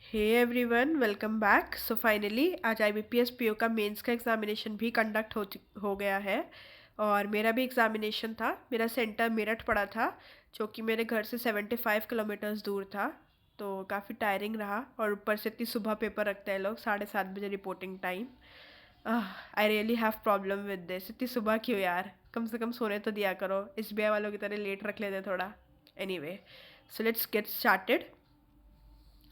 हे everyone, welcome back. So finally आज IBPS PO का mains का एग्ज़ामिनेशन भी कंडक्ट हो गया है। और मेरा भी एग्ज़ामिनेशन था। मेरा सेंटर मेरठ पड़ा था, जो कि मेरे घर से 75 किलोमीटर्स दूर था। तो काफ़ी टायरिंग रहा, और ऊपर से इतनी सुबह पेपर रखते हैं लोग, 7:30 बजे reporting time. I really have problem with this. इतनी सुबह क्यों यार, कम से कम सोने तो दिया करो। SBI वालों की तरह लेट रख लेते थोड़ा। Anyway, so let's get started.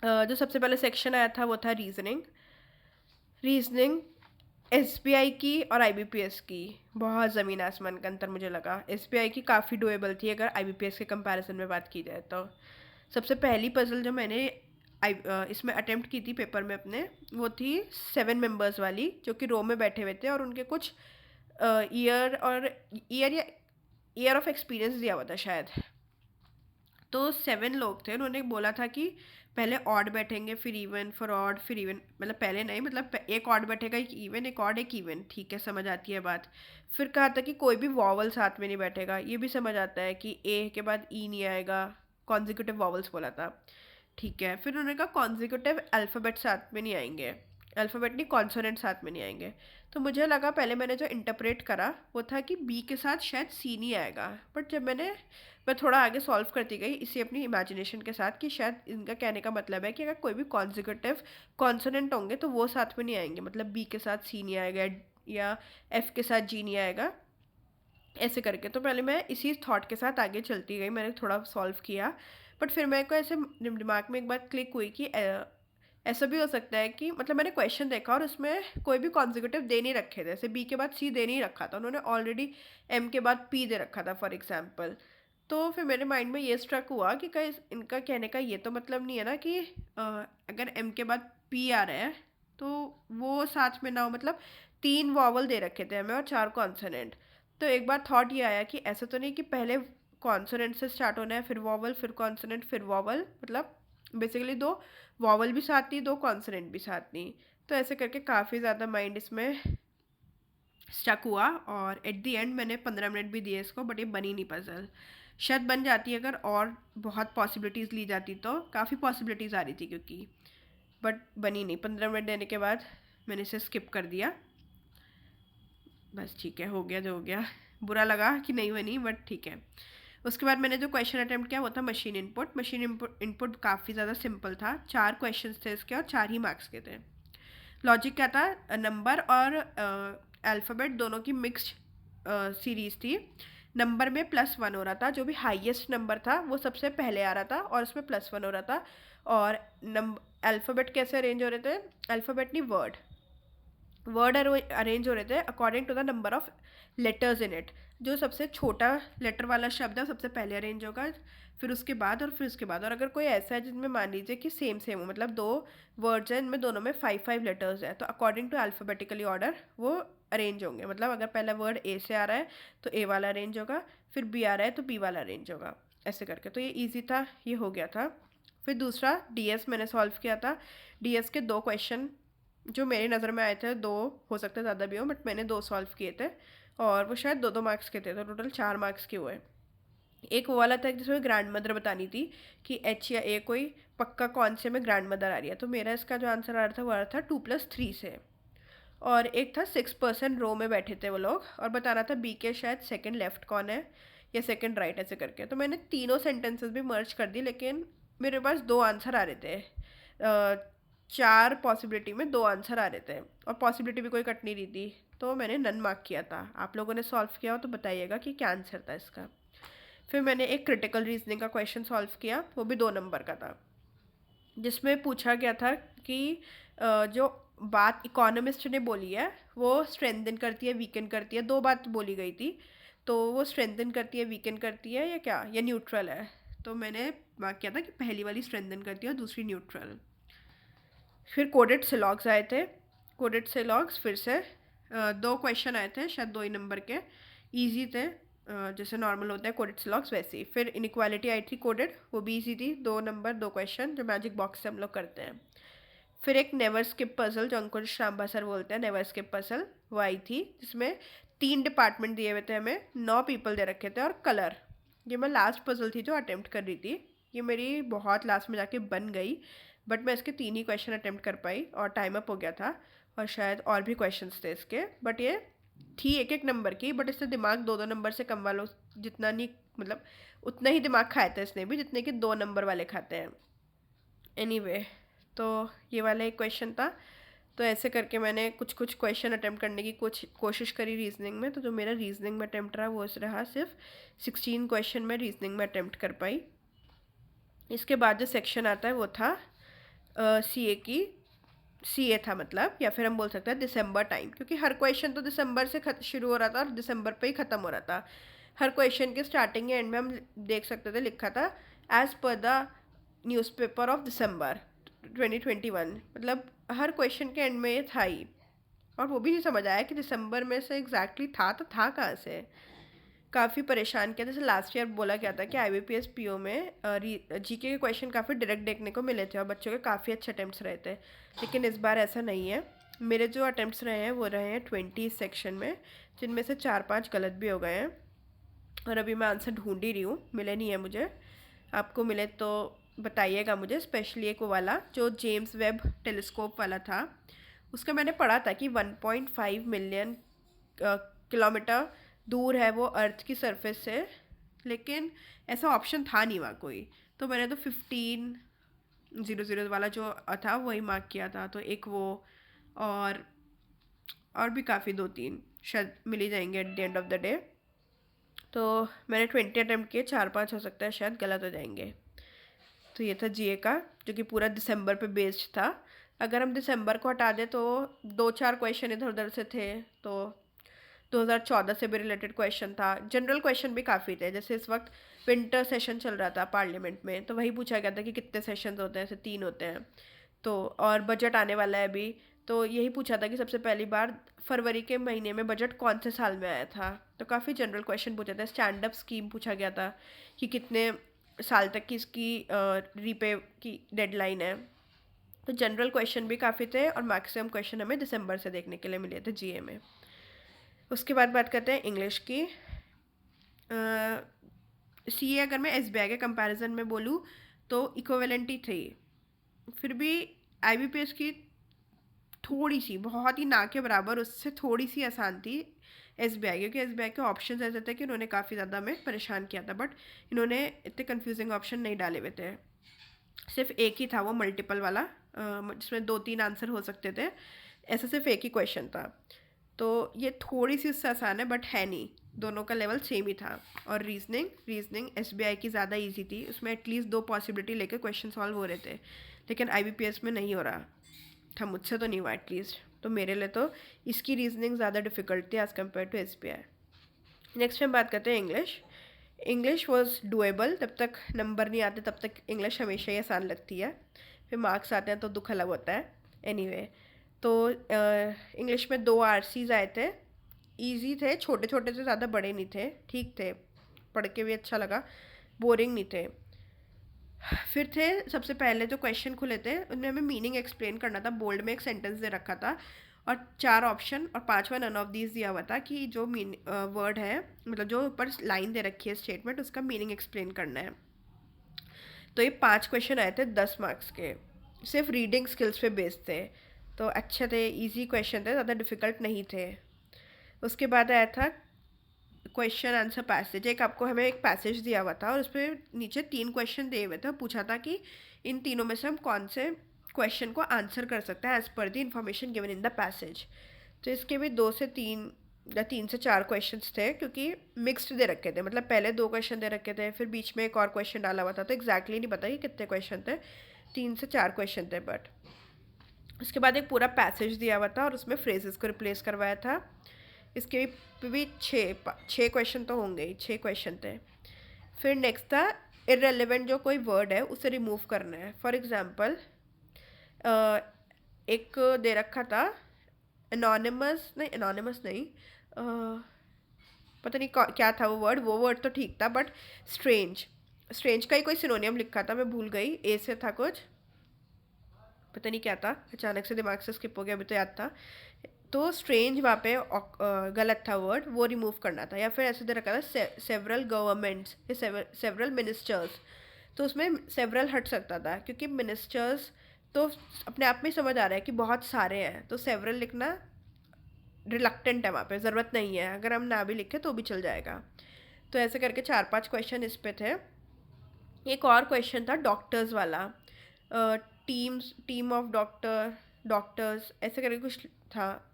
जो सबसे पहले सेक्शन आया था वो था रीजनिंग। रीजनिंग SBI की और IBPS की बहुत ज़मीन आसमान का अंतर मुझे लगा। SBI की काफ़ी डुएबल थी अगर IBPS के कंपैरिजन में बात की जाए तो। सबसे पहली पजल जो मैंने इसमें अटेम्प्ट की थी पेपर में अपने, वो थी 7 मेंबर्स वाली, जो कि रो में बैठे हुए थे और उनके कुछ ईयर ऑफ एक्सपीरियंस दिया हुआ था शायद। तो 7 लोग थे। उन्होंने बोला था कि पहले ऑड बैठेंगे, फिर इवन, फिर ऑड, फिर इवन। मतलब पहले नहीं, मतलब एक ऑड बैठेगा, एक इवन, एक ऑड, एक इवन। ठीक है, समझ आती है बात। फिर कहा था कि कोई भी वॉवल साथ में नहीं बैठेगा। ये भी समझ आता है कि ए के बाद ई नहीं आएगा। कॉन्जिक्यूटिव वॉवल्स बोला था। ठीक है, फिर उन्होंने कहा कॉन्जिक्यूटिव अल्फ़ाबेट साथ में नहीं आएंगे। अल्फ़ाबेट नहीं, कॉन्सोनेंट साथ में नहीं आएंगे। तो मुझे लगा, पहले मैंने जो इंटरप्रेट करा वो था कि बी के साथ शायद सी नहीं आएगा। बट जब मैं थोड़ा आगे सॉल्व करती गई इसी अपनी इमेजिनेशन के साथ, कि शायद इनका कहने का मतलब है कि अगर कोई भी कॉन्जिक्यूटिव कॉन्सोनेंट होंगे तो वो साथ में नहीं आएंगे। मतलब बी के साथ सी नहीं आएगा, या एफ के साथ जी नहीं आएगा, ऐसे करके। तो पहले मैं इसी थॉट के साथ आगे चलती गई, मैंने थोड़ा सॉल्व किया। बट फिर मेरे को ऐसे दिमाग में एक बात क्लिक हुई कि ऐसा भी हो सकता है कि, मतलब मैंने क्वेश्चन देखा और उसमें कोई भी कॉन्जिक्यूटिव दे नहीं रखे थे। जैसे बी के बाद सी दे नहीं रखा था उन्होंने, ऑलरेडी एम के बाद पी दे रखा था फॉर एग्जाम्पल। तो फिर मेरे माइंड में ये स्ट्रक हुआ कि कहीं इनका कहने का ये तो मतलब नहीं है ना कि अगर एम के बाद पी आ रहा है तो वो साथ में ना हो। मतलब 3 वॉवल दे रखे थे हमें और 4 कॉन्सोनेंट। तो एक बार थॉट ये आया कि ऐसा तो नहीं कि पहले कॉन्सोनेंट से स्टार्ट होना है, फिर वॉवल, फिर कॉन्सोनेंट, फिर वॉवल। मतलब बेसिकली 2 वॉवल भी साथ नहीं, 2 कॉन्सोनेंट भी साथ नहीं। तो ऐसे करके काफ़ी ज़्यादा माइंड इसमें स्टक हुआ, और एट द एंड मैंने 15 मिनट भी दिए इसको, बट ये बनी नहीं पजल। शायद बन जाती अगर और बहुत पॉसिबिलिटीज़ ली जाती, तो काफ़ी पॉसिबिलिटीज़ आ रही थी क्योंकि। बट बनी नहीं। 15 मिनट देने के बाद मैंने इसे स्किप कर दिया। बस ठीक है, हो गया जो हो गया। बुरा लगा कि नहीं बनी, बट ठीक है। उसके बाद मैंने जो क्वेश्चन अटेम्प्ट किया वो था मशीन इनपुट। मशीन इनपुट काफ़ी ज़्यादा सिंपल था। 4 क्वेश्चंस थे इसके और 4 ही मार्क्स के थे। लॉजिक क्या था, नंबर और अल्फ़ाबेट दोनों की मिक्स्ड सीरीज़ थी। नंबर में +1 हो रहा था, जो भी हाईएस्ट नंबर था वो सबसे पहले आ रहा था और उसमें +1 हो रहा था। और नंबर अल्फ़ाबेट कैसे अरेंज हो रहे थे, अल्फ़ाबेट नहीं, वर्ड। वर्ड अरेंज हो रहे थे according to the number of letters in it. जो सबसे छोटा लेटर वाला शब्द है सबसे पहले अरेंज होगा, फिर उसके बाद और फिर उसके बाद। और अगर कोई ऐसा है जिनमें मान लीजिए कि सेम सेम हो, मतलब 2 वर्ड्स हैं इनमें दोनों में 5 5 लेटर्स है, तो अकॉर्डिंग टू अल्फ़ाबेटिकली ऑर्डर वो अरेंज होंगे। मतलब अगर पहला वर्ड ए से आ रहा है तो ए वाला अरेंज होगा, फिर बी आ रहा है तो बी वाला अरेंज होगा, ऐसे करके। तो ये ईजी था, ये हो गया था। फिर दूसरा DS मैंने सॉल्व किया था। DS के 2 क्वेश्चन जो मेरी नज़र में आए थे, 2 हो सकते ज़्यादा भी हो, बट मैंने 2 सॉल्व किए थे। और वो शायद 2 2 मार्क्स के थे, तो टोटल 4 मार्क्स के हुए। एक वो वाला था जिसमें ग्रैंड मदर बतानी थी कि H या A कोई पक्का कौन से में ग्रैंड मदर आ रही है। तो मेरा इसका जो आंसर आ रहा था वो आ रहा था 2 + 3 से। और एक था 6% रो में बैठे थे वो लोग, और बताना था बी के शायद सेकंड लेफ्ट कौन है या सेकंड राइट, ऐसे करके। तो मैंने तीनों सेंटेंसेस भी मर्ज कर दी, लेकिन मेरे पास 2 आंसर आ रहे थे। 4 पॉसिबिलिटी में 2 आंसर आ रहे थे, और पॉसिबिलिटी भी कोई कट नहीं रही थी। तो मैंने नन मार्क किया था। आप लोगों ने सॉल्व किया हो तो बताइएगा कि क्या आंसर था इसका। फिर मैंने एक क्रिटिकल रीजनिंग का क्वेश्चन सॉल्व किया, वो भी 2 नंबर का था, जिसमें पूछा गया था कि जो बात इकोनॉमिस्ट ने बोली है वो स्ट्रेंथन करती है, वीकन करती है। 2 बात बोली गई थी, तो वो स्ट्रेंथन करती है, वीकन करती है, या क्या, या न्यूट्रल है। तो मैंने मार्क किया था कि पहली वाली स्ट्रेंथन करती है और दूसरी न्यूट्रल। फिर कोडेड सिलॉग्स आए थे। कोडेड सिलॉग्स फिर से 2 क्वेश्चन आए थे, शायद 2 ही नंबर के, ईजी थे। जैसे नॉर्मल होता है कोडेड सिलॉग्स वैसे ही। फिर इनक्वालिटी आई थी कोडेड, वो भी ईजी थी। 2 नंबर, 2 क्वेश्चन, जो मैजिक बॉक्स से हम लोग करते हैं। फिर एक नेवर स्किप पजल, जो अंकुर श्राम्बा सर बोलते हैं, नेवर स्किप पजल, वो आई थी, जिसमें 3 डिपार्टमेंट दिए हुए थे हमें, 9 पीपल दे रखे थे और कलर। ये मैं लास्ट पजल थी जो अटेम्प्ट कर रही थी। ये मेरी बहुत लास्ट में जाके बन गई, बट मैं इसके 3 ही क्वेश्चन अटेम्प्ट कर पाई और टाइम अप हो गया था, और शायद और भी क्वेश्चंस थे इसके, बट ये थी एक एक नंबर की, बट इससे दिमाग 2-2 नंबर से कम वालों जितना नहीं, मतलब उतना ही दिमाग खाए थे इसने भी जितने कि 2 नंबर वाले खाते हैं। एनीवे, तो ये वाला एक क्वेश्चन था। तो ऐसे करके मैंने कुछ कुछ क्वेश्चन अटेम्प्ट करने की कुछ कोशिश करी रीजनिंग में। तो जो मेरा रीजनिंग में अटेम्प्ट रहा वो रहा सिर्फ 16 क्वेश्चन में रीजनिंग में अटेम्प्ट कर पाई। इसके बाद जो सेक्शन आता है वो था सीए की, सीए था मतलब, या फिर हम बोल सकते हैं दिसंबर टाइम, क्योंकि हर क्वेश्चन तो दिसंबर से शुरू हो रहा था और दिसंबर पे ही ख़त्म हो रहा था। हर क्वेश्चन के स्टार्टिंग या एंड में हम देख सकते थे लिखा था as per the newspaper of December 2021, मतलब हर क्वेश्चन के एंड में ये था ही। और वो भी नहीं समझ आया कि दिसंबर में से एग्जैक्टली था तो था कहाँ से। काफ़ी परेशान किया। जैसे लास्ट ईयर बोला गया था कि IBPS PO में जीके के क्वेश्चन काफ़ी डायरेक्ट देखने को मिले थे और बच्चों के काफ़ी अच्छे अटैम्प्ट्स रहे थे, लेकिन इस बार ऐसा नहीं है। मेरे जो अटैम्प्ट्स रहे हैं वो रहे हैं 20 सेक्शन में, जिनमें से 4-5 गलत भी हो गए हैं। और अभी मैं आंसर ढूंढ ही रही हूँ, मिले नहीं है मुझे। आपको मिले तो बताइएगा मुझे। स्पेशली एक वो वाला जो जेम्स वेब टेलीस्कोप वाला था, उसका मैंने पढ़ा था कि 1.5 मिलियन किलोमीटर दूर है वो अर्थ की सरफेस से, लेकिन ऐसा ऑप्शन था नहीं वहाँ कोई। तो मैंने तो 1500 वाला जो था वही मार्क किया था। तो एक वो, और भी काफ़ी 2-3 शायद मिल ही जाएंगे at the end of the day. तो मैंने 20 अटैम्प्ट किए, 4-5 हो सकता है शायद गलत हो जाएंगे। तो ये था जीए का, जो कि पूरा दिसंबर पे बेस्ड था। अगर हम दिसंबर को हटा दें तो 2-4 क्वेश्चन इधर उधर से थे। तो 2014 से भी रिलेटेड क्वेश्चन था, जनरल क्वेश्चन भी काफ़ी थे। जैसे इस वक्त विंटर सेशन चल रहा था पार्लियामेंट में, तो वही पूछा गया था कि कितने सेशंस होते हैं, ऐसे 3 होते हैं। तो और बजट आने वाला है अभी, तो यही पूछा था कि सबसे पहली बार फरवरी के महीने में बजट कौन से साल में आया था। तो काफ़ी जनरल क्वेश्चन पूछे थे। स्टैंड अप स्कीम पूछा गया था कि कितने साल तक की इसकी रीपे की डेडलाइन है। तो जनरल क्वेश्चन भी काफ़ी थे और मैक्सिमम क्वेश्चन हमें दिसंबर से देखने के लिए मिले थे जीए में। उसके बाद बात करते हैं इंग्लिश की। सीए अगर मैं एसबीआई के कंपैरिजन में बोलूँ तो इक्विवेलेंट थी, फिर भी आईबीपीएस की थोड़ी सी, बहुत ही ना के बराबर, उससे थोड़ी सी आसान थी एसबीआई, क्योंकि एसबीआई के ऑप्शन ऐसे थे कि उन्होंने काफ़ी ज़्यादा हमें परेशान किया था, बट इन्होंने इतने कंफ्यूजिंग ऑप्शन नहीं डाले हुए थे। सिर्फ एक ही था वो मल्टीपल वाला, जिसमें 2-3 आंसर हो सकते थे, ऐसा सिर्फ एक ही क्वेश्चन था। तो ये थोड़ी सी उससे आसान है बट है नहीं, दोनों का लेवल सेम ही था। और रीजनिंग एसबीआई की ज़्यादा इजी थी, उसमें एटलीस्ट 2 पॉसिबिलिटी लेकर क्वेश्चन सॉल्व हो रहे थे, लेकिन आईबीपीएस में नहीं हो रहा था, मुझसे तो नहीं हुआ एटलीस्ट। तो मेरे लिए तो इसकी रीजनिंग ज़्यादा डिफ़िकल्ट थी as compare to SBI. Next हम बात करते हैं इंग्लिश। इंग्लिश वॉज डुएबल, जब तक नंबर नहीं आते तब तक इंग्लिश हमेशा ही आसान लगती है, फिर मार्क्स आते हैं तो दुख अलग होता है। एनीवे, तो इंग्लिश में 2 आरसीज आए थे, इजी थे, छोटे छोटे से, ज़्यादा बड़े नहीं थे, ठीक थे, पढ़ के भी अच्छा लगा, बोरिंग नहीं थे। फिर थे सबसे पहले जो क्वेश्चन खुले थे उनमें हमें मीनिंग एक्सप्लेन करना था, बोल्ड में एक सेंटेंस दे रखा था और 4 ऑप्शन और 5वां नन ऑफ दीज दिया हुआ था कि जो वर्ड है, मतलब जो ऊपर लाइन दे रखी है स्टेटमेंट, उसका मीनिंग एक्सप्लेन करना है। तो ये 5 क्वेश्चन आए थे 10 मार्क्स के, सिर्फ रीडिंग स्किल्स पे बेस्ड थे, तो अच्छे थे, इजी क्वेश्चन थे, ज़्यादा डिफ़िकल्ट नहीं थे। उसके बाद आया था क्वेश्चन आंसर पैसेज। आपको हमें एक पैसेज दिया हुआ था और उस पर नीचे 3 क्वेश्चन दिए हुए थे, पूछा था कि इन तीनों में से हम कौन से क्वेश्चन को आंसर कर सकते हैं as per the information given in the passage. तो इसके भी 2 से 3 या 3 से 4 क्वेश्चंस थे, क्योंकि मिक्स्ड दे रखे थे, मतलब पहले 2 क्वेश्चन दे रखे थे, फिर बीच में एक और क्वेश्चन डाला हुआ था, तो एग्जैक्टली नहीं पता कि कितने क्वेश्चन थे, 3 से 4 क्वेश्चन थे। बट उसके बाद एक पूरा पैसेज दिया हुआ था और उसमें फ्रेजेस को रिप्लेस करवाया था। इसके भी 6 क्वेश्चन तो होंगे ही, 6 क्वेश्चन थे। फिर नेक्स्ट था इररेलेवेंट जो कोई वर्ड है उसे रिमूव करना है। फॉर एग्जांपल एक दे रखा था एनोनिमस नहीं, पता नहीं क्या था वो वर्ड तो ठीक था, बट स्ट्रेंज का ही कोई सिनोनियम लिखा था, मैं भूल गई, ए से था कुछ, पता नहीं क्या था, अचानक से दिमाग से स्किप हो गया, अभी तो याद था। तो स्ट्रेंज वहाँ पे गलत था वर्ड, वो रिमूव करना था। या फिर ऐसे दे रखा था सेवरल गवर्नमेंट्स या सेवरल मिनिस्टर्स, तो उसमें सेवरल हट सकता था, क्योंकि मिनिस्टर्स तो अपने आप में समझ आ रहा है कि बहुत सारे हैं, तो सेवरल लिखना रिलक्टेंट है, वहाँ पे ज़रूरत नहीं है, अगर हम ना भी लिखें तो भी चल जाएगा। तो ऐसे करके 4-5 क्वेश्चन इस पे थे। एक और क्वेश्चन था डॉक्टर्स वाला, टीम ऑफ डॉक्टर्स ऐसे करके कुछ था।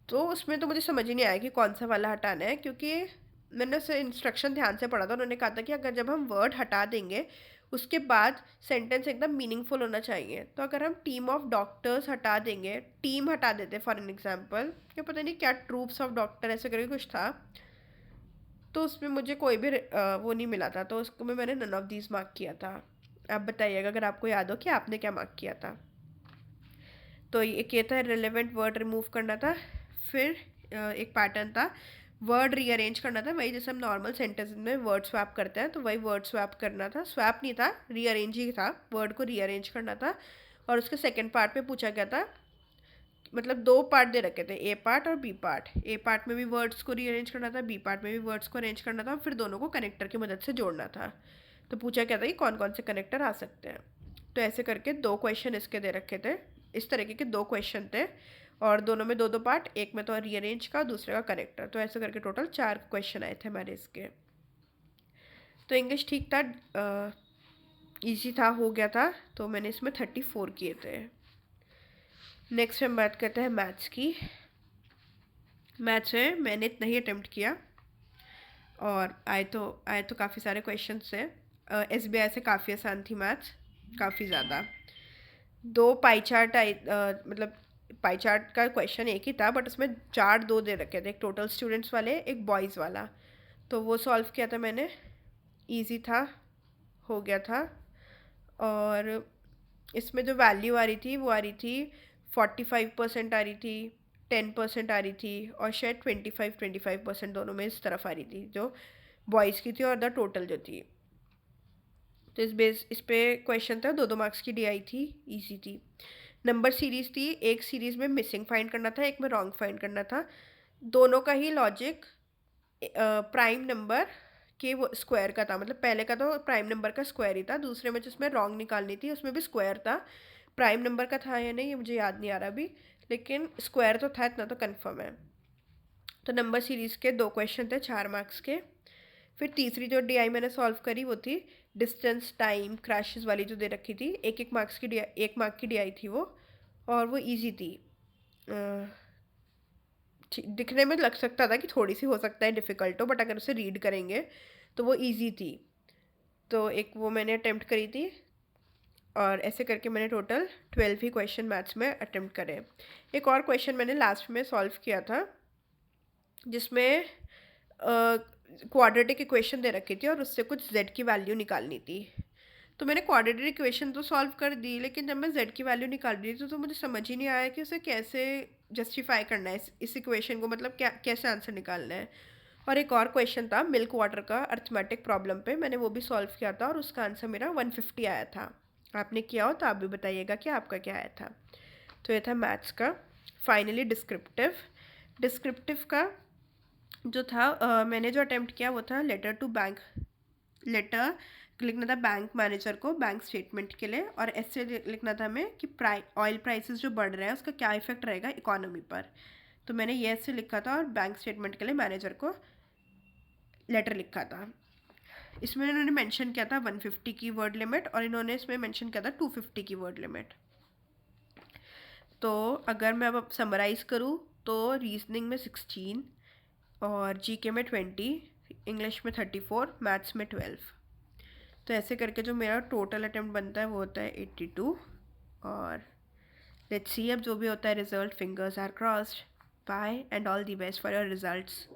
तो उसमें तो मुझे समझ ही नहीं आया कि कौन सा वाला हटाना है, क्योंकि मैंने उसे इंस्ट्रक्शन ध्यान से पढ़ा था। उन्होंने कहा था कि अगर जब हम वर्ड हटा देंगे उसके बाद सेंटेंस एकदम मीनिंगफुल होना चाहिए। तो अगर हम टीम ऑफ डॉक्टर्स हटा देंगे, टीम हटा देते फॉर एन एग्जाम्पल, क्या पता नहीं क्या ट्रूप्स ऑफ डॉक्टर ऐसे करके कुछ था, तो उसमें मुझे कोई भी वो नहीं मिला था, तो उसको मैंने नन ऑफ दीज मार्क किया था। आप बताइएगा अगर आपको याद हो कि आपने क्या मार्क किया था। तो एक ये था रिलेवेंट वर्ड रिमूव करना था। फिर एक पैटर्न था वर्ड रीअरेंज करना था, वही जैसे हम नॉर्मल सेंटेंस में वर्ड स्वैप करते हैं, तो वही वर्ड स्वैप करना था। स्वैप नहीं था, रीअरेंज ही था, वर्ड को रीअरेंज करना था। और उसके सेकंड पार्ट में पूछा गया था, मतलब 2 पार्ट दे रखे थे, ए पार्ट और बी पार्ट। ए पार्ट में भी वर्ड्स को रीअरेंज करना था, बी पार्ट में भी वर्ड्स को अरेंज करना था, फिर दोनों को कनेक्टर की मदद से जोड़ना था। तो पूछा क्या था कि कौन कौन से कनेक्टर आ सकते हैं। तो ऐसे करके 2 क्वेश्चन इसके दे रखे थे, इस तरीके के 2 क्वेश्चन थे, और दोनों में 2-2 पार्ट, एक में तो रीअरेंज का, दूसरे का कनेक्टर। तो ऐसे करके टोटल 4 क्वेश्चन आए थे हमारे इसके। तो इंग्लिश ठीक था, इजी था, हो गया था, तो मैंने इसमें 34 किए थे। नेक्स्ट हम बात करते हैं मैथ्स की। मैथ्स में मैंने इतना ही अटेम्प्ट किया, और आए तो काफ़ी सारे क्वेश्चन से। SBI से काफ़ी आसान थी मैथ्स, काफ़ी ज़्यादा। 2 पाई चार्ट मतलब पाई चार्ट का क्वेश्चन एक ही था, बट उसमें चार्ट 2 दे रखे थे, एक टोटल स्टूडेंट्स वाले, एक बॉयज़ वाला। तो वो सॉल्व किया था मैंने, इजी था, हो गया था। और इसमें जो वैल्यू आ रही थी वो आ रही थी 45% आ रही थी, 10% आ रही थी, और शायद 25% दोनों में इस तरफ आ रही थी, जो बॉयज़ की थी और द टोटल जो थी। तो इस पे क्वेश्चन था, 2-2 मार्क्स की DI थी, इजी थी। नंबर सीरीज़ थी, एक सीरीज़ में मिसिंग फाइंड करना था, एक में रॉन्ग फाइंड करना था। दोनों का ही लॉजिक प्राइम नंबर के वो स्क्वायर का था, मतलब पहले का तो प्राइम नंबर का स्क्वायर ही था, दूसरे में जिसमें रॉन्ग निकालनी थी उसमें भी स्क्वायर था। प्राइम नंबर का था या नहीं ये मुझे याद नहीं आ रहा अभी, लेकिन स्क्वायर तो था, इतना तो कंफर्म है। तो नंबर सीरीज़ के 2 क्वेश्चन थे 4 मार्क्स के। फिर तीसरी जो DI मैंने सॉल्व करी वो थी डिस्टेंस टाइम क्रैशेस वाली, जो दे रखी थी, 1 मार्क्स की DI, 1 मार्क की DI थी वो, और वो ईजी थी। दिखने में लग सकता था कि थोड़ी सी हो सकता है डिफ़िकल्ट हो, बट अगर उसे रीड करेंगे तो वो ईजी थी। तो एक वो मैंने अटेम्प्ट करी थी, और ऐसे करके मैंने टोटल 12 ही क्वेश्चन मैथ्स में अटेम्प्ट करे। एक और क्वेश्चन मैंने लास्ट में सॉल्व किया था, जिसमें क्वाड्रेटिक इक्वेशन दे रखी थी और उससे कुछ z की वैल्यू निकालनी थी। तो मैंने क्वाड्रेटिक इक्वेशन तो सॉल्व कर दी, लेकिन जब मैं z की वैल्यू निकाल रही थी तो मुझे समझ ही नहीं आया कि उसे कैसे जस्टिफाई करना है, इस इक्वेशन को, मतलब क्या कैसे आंसर निकालना है। और एक और क्वेश्चन था मिल्क वाटर का अर्थमेटिक प्रॉब्लम पे, मैंने वो भी सॉल्व किया था और उसका आंसर मेरा 150 आया था। आपने किया हो तो आप भी बताइएगा कि आपका क्या आया था। तो ये था मैथ्स का। फाइनली डिस्क्रिप्टिव का जो था, मैंने जो अटेम्प्ट किया वो था लेटर लिखना था बैंक मैनेजर को बैंक स्टेटमेंट के लिए, और ऐसे लिखना था हमें कि ऑयल प्राइसेस जो बढ़ रहे हैं उसका क्या इफेक्ट रहेगा इकोनॉमी पर। तो मैंने ये ऐसे लिखा था, और बैंक स्टेटमेंट के लिए मैनेजर को लेटर लिखा था। इसमें इन्होंने मेंशन किया था 150 की वर्ड लिमिट, और इन्होंने इसमें मेंशन किया था 250 की वर्ड लिमिट। तो अगर मैं अब समराइज़ करूँ तो रीजनिंग में 16, और GK में 20, इंग्लिश में 34, मैथ्स में 12। तो ऐसे करके जो मेरा टोटल अटेम्प्ट बनता है वो होता है 82। और लेट्स सी अब जो भी होता है result, fingers are crossed. Bye and all the best for your results.